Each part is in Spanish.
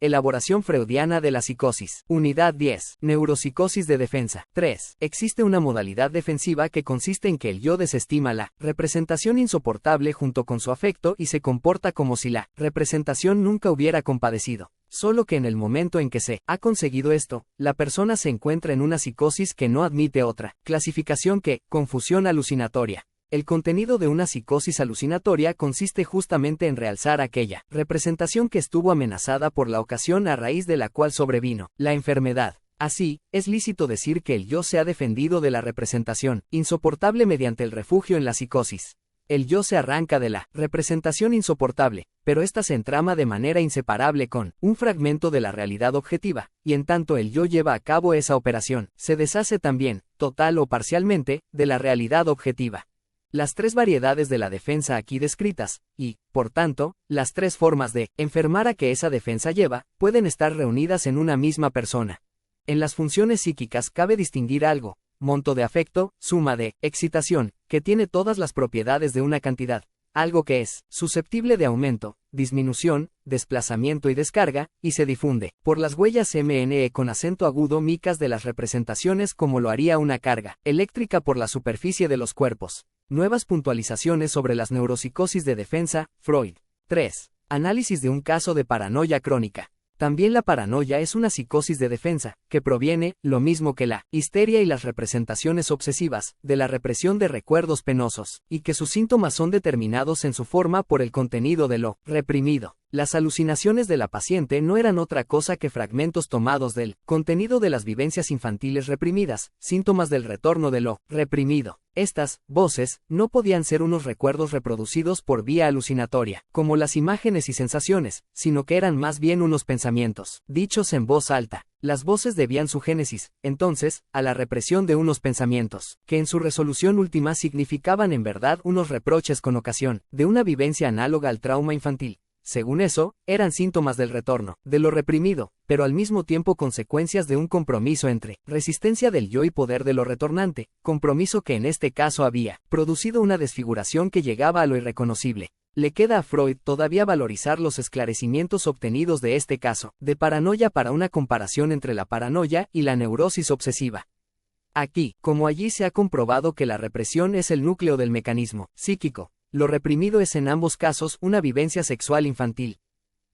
Elaboración freudiana de la psicosis. Unidad 10. Neuropsicosis de defensa. 3. Existe una modalidad defensiva que consiste en que el yo desestima la representación insoportable junto con su afecto y se comporta como si la representación nunca hubiera compadecido. Solo que en el momento en que se ha conseguido esto, la persona se encuentra en una psicosis que no admite otra clasificación que confusión alucinatoria. El contenido de una psicosis alucinatoria consiste justamente en realzar aquella representación que estuvo amenazada por la ocasión a raíz de la cual sobrevino la enfermedad. Así, es lícito decir que el yo se ha defendido de la representación insoportable mediante el refugio en la psicosis. El yo se arranca de la representación insoportable, pero ésta se entrama de manera inseparable con un fragmento de la realidad objetiva, y en tanto el yo lleva a cabo esa operación, se deshace también, total o parcialmente, de la realidad objetiva. Las tres variedades de la defensa aquí descritas, y, por tanto, las tres formas de enfermar a que esa defensa lleva, pueden estar reunidas en una misma persona. En las funciones psíquicas cabe distinguir algo: monto de afecto, suma de excitación, que tiene todas las propiedades de una cantidad, algo que es susceptible de aumento, disminución, desplazamiento y descarga, y se difunde por las huellas MNE con acento agudo micas de las representaciones como lo haría una carga eléctrica por la superficie de los cuerpos. Nuevas puntualizaciones sobre las neuropsicosis de defensa, Freud. 3. Análisis de un caso de paranoia crónica. También la paranoia es una psicosis de defensa, que proviene, lo mismo que la histeria y las representaciones obsesivas, de la represión de recuerdos penosos, y que sus síntomas son determinados en su forma por el contenido de lo reprimido. Las alucinaciones de la paciente no eran otra cosa que fragmentos tomados del contenido de las vivencias infantiles reprimidas, síntomas del retorno de lo reprimido. Estas voces no podían ser unos recuerdos reproducidos por vía alucinatoria, como las imágenes y sensaciones, sino que eran más bien unos pensamientos, dichos en voz alta. Las voces debían su génesis, entonces, a la represión de unos pensamientos, que en su resolución última significaban en verdad unos reproches con ocasión de una vivencia análoga al trauma infantil. Según eso, eran síntomas del retorno, de lo reprimido, pero al mismo tiempo consecuencias de un compromiso entre resistencia del yo y poder de lo retornante, compromiso que en este caso había producido una desfiguración que llegaba a lo irreconocible. Le queda a Freud todavía valorizar los esclarecimientos obtenidos de este caso de paranoia para una comparación entre la paranoia y la neurosis obsesiva. Aquí, como allí, se ha comprobado que la represión es el núcleo del mecanismo psíquico. Lo reprimido es en ambos casos una vivencia sexual infantil.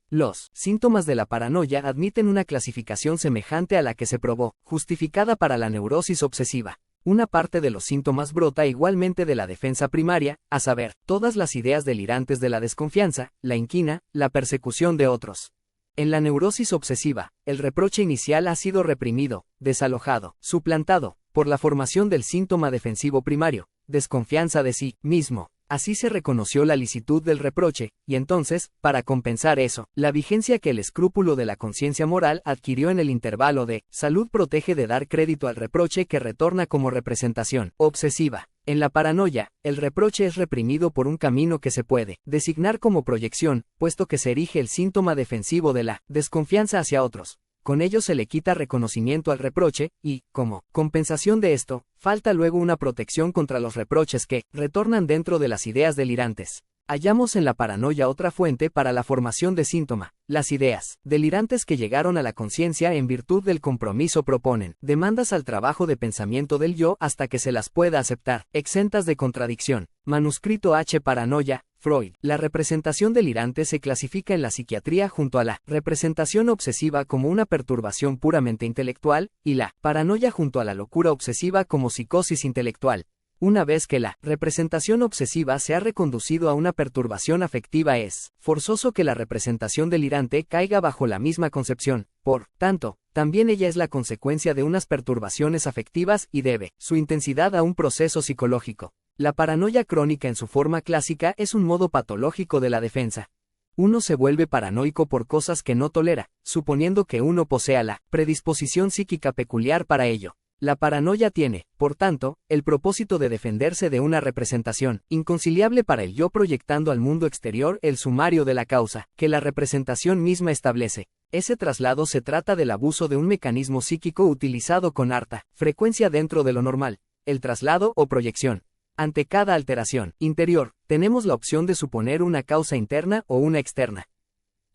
Los síntomas de la paranoia admiten una clasificación semejante a la que se probó, justificada para la neurosis obsesiva. Una parte de los síntomas brota igualmente de la defensa primaria, a saber, todas las ideas delirantes de la desconfianza, la inquina, la persecución de otros. En la neurosis obsesiva, el reproche inicial ha sido reprimido, desalojado, suplantado, por la formación del síntoma defensivo primario, desconfianza de sí mismo. Así se reconoció la licitud del reproche, y entonces, para compensar eso, la vigencia que el escrúpulo de la conciencia moral adquirió en el intervalo de salud protege de dar crédito al reproche que retorna como representación obsesiva. En la paranoia, el reproche es reprimido por un camino que se puede designar como proyección, puesto que se erige el síntoma defensivo de la desconfianza hacia otros. Con ello se le quita reconocimiento al reproche, y, como compensación de esto, falta luego una protección contra los reproches que retornan dentro de las ideas delirantes. Hallamos en la paranoia otra fuente para la formación de síntoma. Las ideas delirantes que llegaron a la conciencia en virtud del compromiso proponen demandas al trabajo de pensamiento del yo hasta que se las pueda aceptar, exentas de contradicción. Manuscrito H. Paranoia, Freud. La representación delirante se clasifica en la psiquiatría junto a la representación obsesiva como una perturbación puramente intelectual, y la paranoia junto a la locura obsesiva como psicosis intelectual. Una vez que la representación obsesiva se ha reconducido a una perturbación afectiva, es forzoso que la representación delirante caiga bajo la misma concepción. Por tanto, también ella es la consecuencia de unas perturbaciones afectivas y debe su intensidad a un proceso psicológico. La paranoia crónica en su forma clásica es un modo patológico de la defensa. Uno se vuelve paranoico por cosas que no tolera, suponiendo que uno posea la predisposición psíquica peculiar para ello. La paranoia tiene, por tanto, el propósito de defenderse de una representación inconciliable para el yo, proyectando al mundo exterior el sumario de la causa que la representación misma establece. Ese traslado se trata del abuso de un mecanismo psíquico utilizado con harta frecuencia dentro de lo normal, el traslado o proyección. Ante cada alteración interior, tenemos la opción de suponer una causa interna o una externa.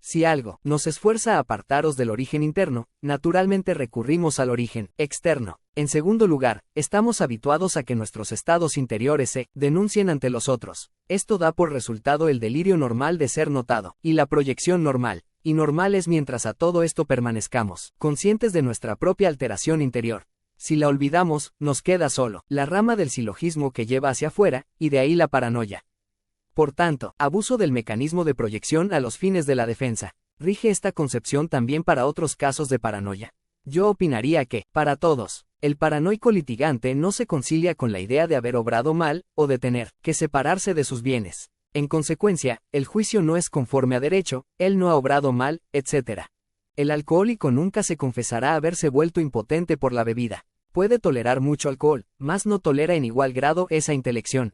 Si algo nos esfuerza a apartaros del origen interno, naturalmente recurrimos al origen externo. En segundo lugar, estamos habituados a que nuestros estados interiores se denuncien ante los otros. Esto da por resultado el delirio normal de ser notado, y la proyección normal. Y normal es mientras a todo esto permanezcamos, conscientes de nuestra propia alteración interior. Si la olvidamos, nos queda solo la rama del silogismo que lleva hacia afuera, y de ahí la paranoia. Por tanto, abuso del mecanismo de proyección a los fines de la defensa. Rige esta concepción también para otros casos de paranoia. Yo opinaría que, para todos, el paranoico litigante no se concilia con la idea de haber obrado mal, o de tener que separarse de sus bienes. En consecuencia, el juicio no es conforme a derecho, él no ha obrado mal, etc. El alcohólico nunca se confesará haberse vuelto impotente por la bebida. Puede tolerar mucho alcohol, mas no tolera en igual grado esa intelección.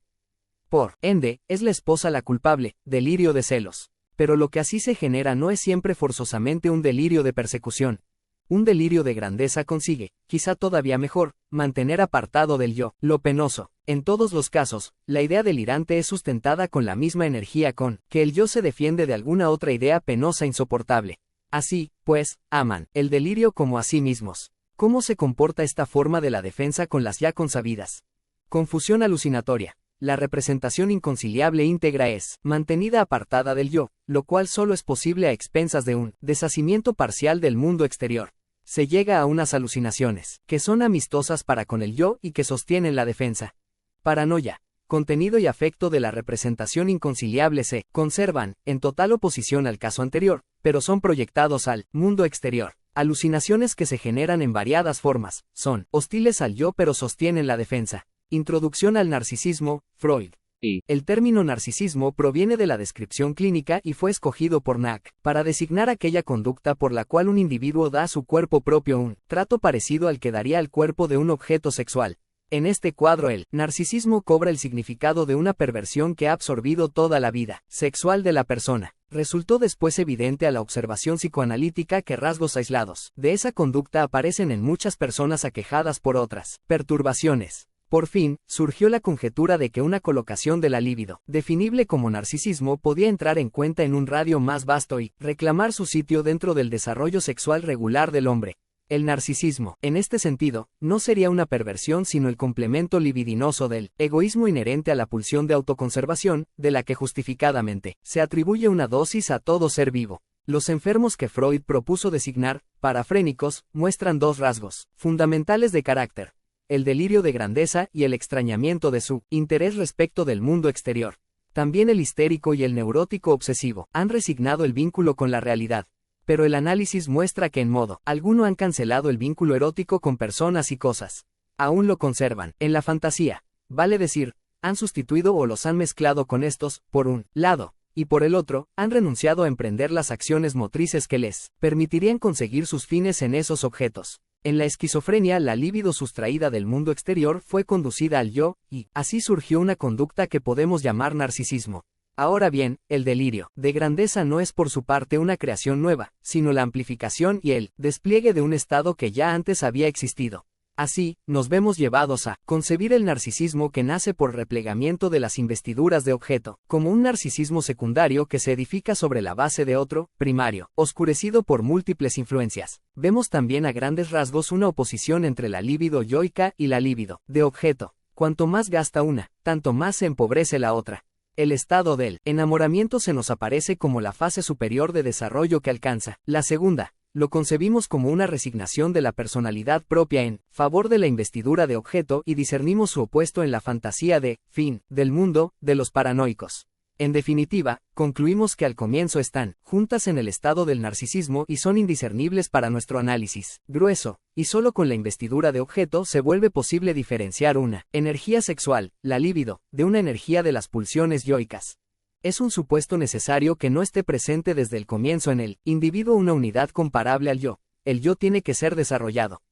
Por ende, es la esposa la culpable, delirio de celos. Pero lo que así se genera no es siempre forzosamente un delirio de persecución. Un delirio de grandeza consigue, quizá todavía mejor, mantener apartado del yo, lo penoso. En todos los casos, la idea delirante es sustentada con la misma energía con que el yo se defiende de alguna otra idea penosa insoportable. Así, pues, aman el delirio como a sí mismos. ¿Cómo se comporta esta forma de la defensa con las ya consabidas? Confusión alucinatoria. La representación inconciliable íntegra es mantenida apartada del yo, lo cual solo es posible a expensas de un deshacimiento parcial del mundo exterior. Se llega a unas alucinaciones, que son amistosas para con el yo y que sostienen la defensa. Paranoia. Contenido y afecto de la representación inconciliable se conservan, en total oposición al caso anterior, pero son proyectados al mundo exterior. Alucinaciones que se generan en variadas formas, son hostiles al yo pero sostienen la defensa. Introducción al narcisismo, Freud. El término narcisismo proviene de la descripción clínica y fue escogido por Nack para designar aquella conducta por la cual un individuo da a su cuerpo propio un trato parecido al que daría al cuerpo de un objeto sexual. En este cuadro el narcisismo cobra el significado de una perversión que ha absorbido toda la vida sexual de la persona. Resultó después evidente a la observación psicoanalítica que rasgos aislados de esa conducta aparecen en muchas personas aquejadas por otras perturbaciones. Por fin, surgió la conjetura de que una colocación de la libido, definible como narcisismo, podía entrar en cuenta en un radio más vasto y reclamar su sitio dentro del desarrollo sexual regular del hombre. El narcisismo, en este sentido, no sería una perversión sino el complemento libidinoso del egoísmo inherente a la pulsión de autoconservación, de la que justificadamente se atribuye una dosis a todo ser vivo. Los enfermos que Freud propuso designar parafrénicos muestran dos rasgos fundamentales de carácter: el delirio de grandeza y el extrañamiento de su interés respecto del mundo exterior. También el histérico y el neurótico obsesivo han resignado el vínculo con la realidad. Pero el análisis muestra que en modo alguno han cancelado el vínculo erótico con personas y cosas. Aún lo conservan en la fantasía. Vale decir, han sustituido o los han mezclado con estos, por un lado, y por el otro, han renunciado a emprender las acciones motrices que les permitirían conseguir sus fines en esos objetos. En la esquizofrenia, la libido sustraída del mundo exterior fue conducida al yo, y así surgió una conducta que podemos llamar narcisismo. Ahora bien, el delirio de grandeza no es por su parte una creación nueva, sino la amplificación y el despliegue de un estado que ya antes había existido. Así, nos vemos llevados a concebir el narcisismo que nace por replegamiento de las investiduras de objeto, como un narcisismo secundario que se edifica sobre la base de otro, primario, oscurecido por múltiples influencias. Vemos también a grandes rasgos una oposición entre la libido yoica y la libido de objeto. Cuanto más gasta una, tanto más se empobrece la otra. El estado del enamoramiento se nos aparece como la fase superior de desarrollo que alcanza la segunda. Lo concebimos como una resignación de la personalidad propia en favor de la investidura de objeto y discernimos su opuesto en la fantasía de fin del mundo de los paranoicos. En definitiva, concluimos que al comienzo están juntas en el estado del narcisismo y son indiscernibles para nuestro análisis grueso, y solo con la investidura de objeto se vuelve posible diferenciar una energía sexual, la libido, de una energía de las pulsiones yoicas. Es un supuesto necesario que no esté presente desde el comienzo en el individuo una unidad comparable al yo. El yo tiene que ser desarrollado.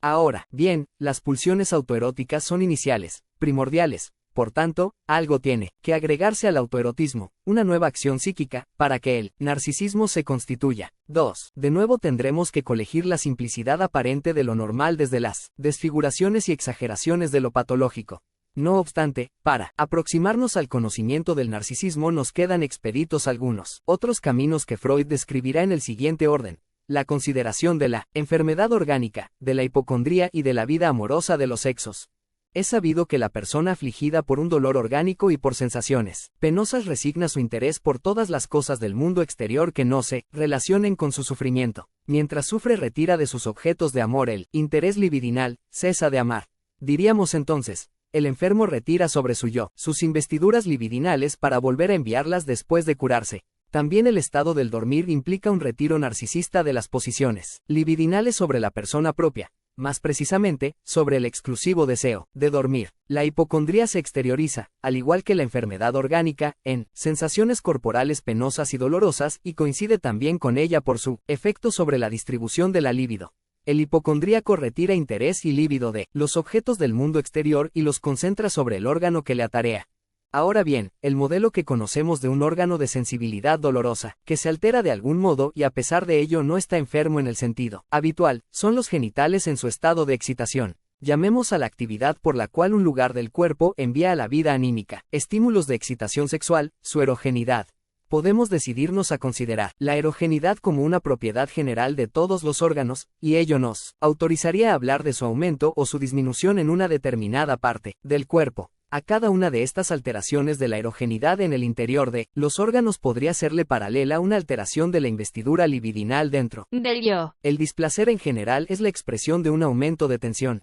Ahora, bien, las pulsiones autoeróticas son iniciales, primordiales. Por tanto, algo tiene que agregarse al autoerotismo, una nueva acción psíquica, para que el narcisismo se constituya. 2. De nuevo tendremos que colegir la simplicidad aparente de lo normal desde las desfiguraciones y exageraciones de lo patológico. No obstante, para aproximarnos al conocimiento del narcisismo nos quedan expeditos algunos otros caminos que Freud describirá en el siguiente orden: la consideración de la enfermedad orgánica, de la hipocondría y de la vida amorosa de los sexos. Es sabido que la persona afligida por un dolor orgánico y por sensaciones penosas resigna su interés por todas las cosas del mundo exterior que no se relacionen con su sufrimiento. Mientras sufre, retira de sus objetos de amor el interés libidinal, cesa de amar. Diríamos entonces, el enfermo retira sobre su yo sus investiduras libidinales para volver a enviarlas después de curarse. También el estado del dormir implica un retiro narcisista de las posiciones libidinales sobre la persona propia, más precisamente, sobre el exclusivo deseo de dormir. La hipocondría se exterioriza, al igual que la enfermedad orgánica, en sensaciones corporales penosas y dolorosas, y coincide también con ella por su efecto sobre la distribución de la libido. El hipocondríaco retira interés y líbido de los objetos del mundo exterior y los concentra sobre el órgano que le atarea. Ahora bien, el modelo que conocemos de un órgano de sensibilidad dolorosa, que se altera de algún modo y a pesar de ello no está enfermo en el sentido habitual, son los genitales en su estado de excitación. Llamemos a la actividad por la cual un lugar del cuerpo envía a la vida anímica estímulos de excitación sexual, su erogenidad. Podemos decidirnos a considerar la erogenidad como una propiedad general de todos los órganos, y ello nos autorizaría a hablar de su aumento o su disminución en una determinada parte del cuerpo. A cada una de estas alteraciones de la erogenidad en el interior de los órganos podría serle paralela una alteración de la investidura libidinal dentro del yo. El displacer en general es la expresión de un aumento de tensión,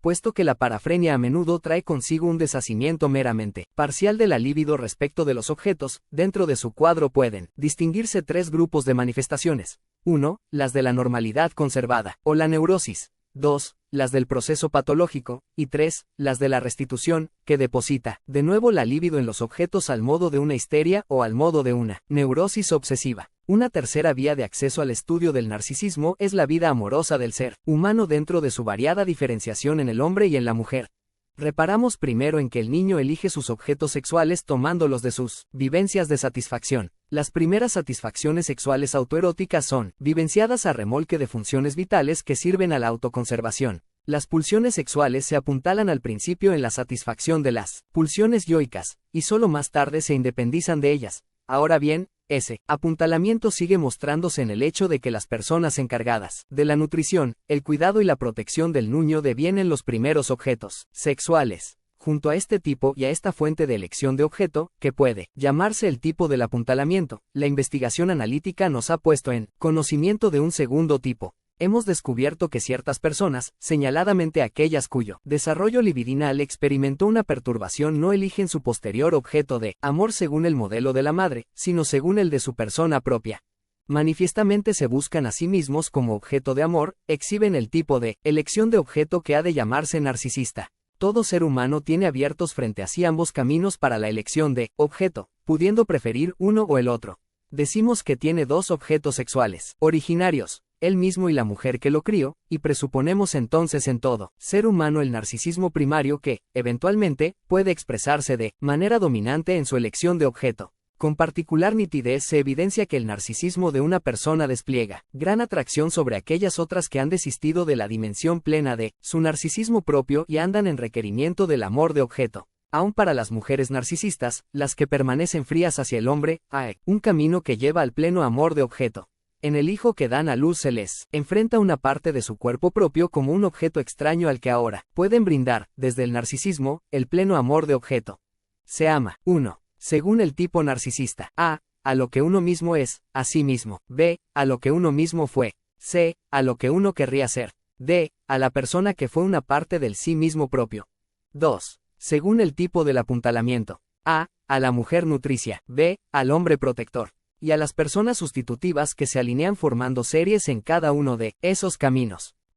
puesto que la parafrenia a menudo trae consigo un deshacimiento meramente parcial de la libido respecto de los objetos. Dentro de su cuadro pueden distinguirse tres grupos de manifestaciones. 1. Las de la normalidad conservada, o la neurosis. 2. Las del proceso patológico, y 3. Las de la restitución, que deposita de nuevo la libido en los objetos al modo de una histeria o al modo de una neurosis obsesiva. Una tercera vía de acceso al estudio del narcisismo es la vida amorosa del ser humano dentro de su variada diferenciación en el hombre y en la mujer. Reparamos primero en que el niño elige sus objetos sexuales tomándolos de sus vivencias de satisfacción. Las primeras satisfacciones sexuales autoeróticas son vivenciadas a remolque de funciones vitales que sirven a la autoconservación. Las pulsiones sexuales se apuntalan al principio en la satisfacción de las pulsiones yoicas, y solo más tarde se independizan de ellas. Ahora bien, ese apuntalamiento sigue mostrándose en el hecho de que las personas encargadas de la nutrición, el cuidado y la protección del niño devienen los primeros objetos sexuales. Junto a este tipo y a esta fuente de elección de objeto, que puede llamarse el tipo del apuntalamiento, la investigación analítica nos ha puesto en conocimiento de un segundo tipo. Hemos descubierto que ciertas personas, señaladamente aquellas cuyo desarrollo libidinal experimentó una perturbación, no eligen su posterior objeto de amor según el modelo de la madre, sino según el de su persona propia. Manifiestamente se buscan a sí mismos como objeto de amor, exhiben el tipo de elección de objeto que ha de llamarse narcisista. Todo ser humano tiene abiertos frente a sí ambos caminos para la elección de objeto, pudiendo preferir uno o el otro. Decimos que tiene dos objetos sexuales originarios, él mismo y la mujer que lo crió, y presuponemos entonces en todo ser humano el narcisismo primario que, eventualmente, puede expresarse de manera dominante en su elección de objeto. Con particular nitidez se evidencia que el narcisismo de una persona despliega gran atracción sobre aquellas otras que han desistido de la dimensión plena de su narcisismo propio y andan en requerimiento del amor de objeto. Aun para las mujeres narcisistas, las que permanecen frías hacia el hombre, hay un camino que lleva al pleno amor de objeto. En el hijo que dan a luz se les enfrenta una parte de su cuerpo propio como un objeto extraño al que ahora pueden brindar, desde el narcisismo, el pleno amor de objeto. Se ama, 1. Según el tipo narcisista. A. A lo que uno mismo es, a sí mismo. B. A lo que uno mismo fue. C. A lo que uno querría ser. D. A la persona que fue una parte del sí mismo propio. 2. Según el tipo del apuntalamiento. A. A la mujer nutricia. B. Al hombre protector. Y a las personas sustitutivas que se alinean formando series en cada uno de esos caminos.